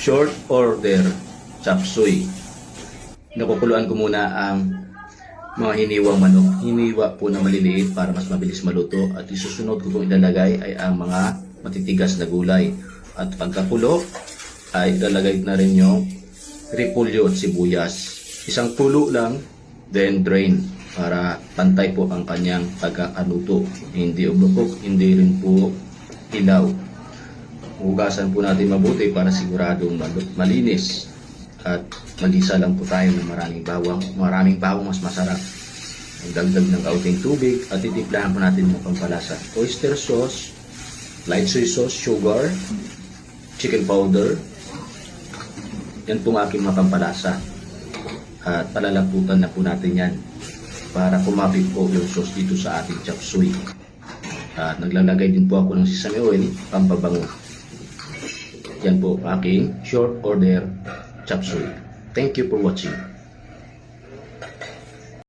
short order chop suey. Nakukuluan ko muna ang mga hiniwang manok. Hiniwa po na maliliit para mas mabilis maluto. At isusunod ko kung ilalagay ay ang mga matitigas na gulay. At pagkakulo ay ilalagay na rin yung repolyo at sibuyas. Isang kulo lang, then drain para pantay po ang kanyang pagkakaluto. Hindi ublukok, hindi rin po ilaw. Hugasan po natin mabuti para siguradong malinis. At mag-isa lang po tayo ng maraming bawang mas masarap. Dagdag ng kaunting tubig at titimplahan po natin ng pampalasa. Oyster sauce, light soy sauce, sugar, chicken powder. Yan po ang aking mapampalasa. At palalaputan na po natin yan para kumapit po yung sauce dito sa ating chop suey. At naglalagay din po ako ng sesame oil, pampabango. Yan po aking short order chop suey. Thank you for watching.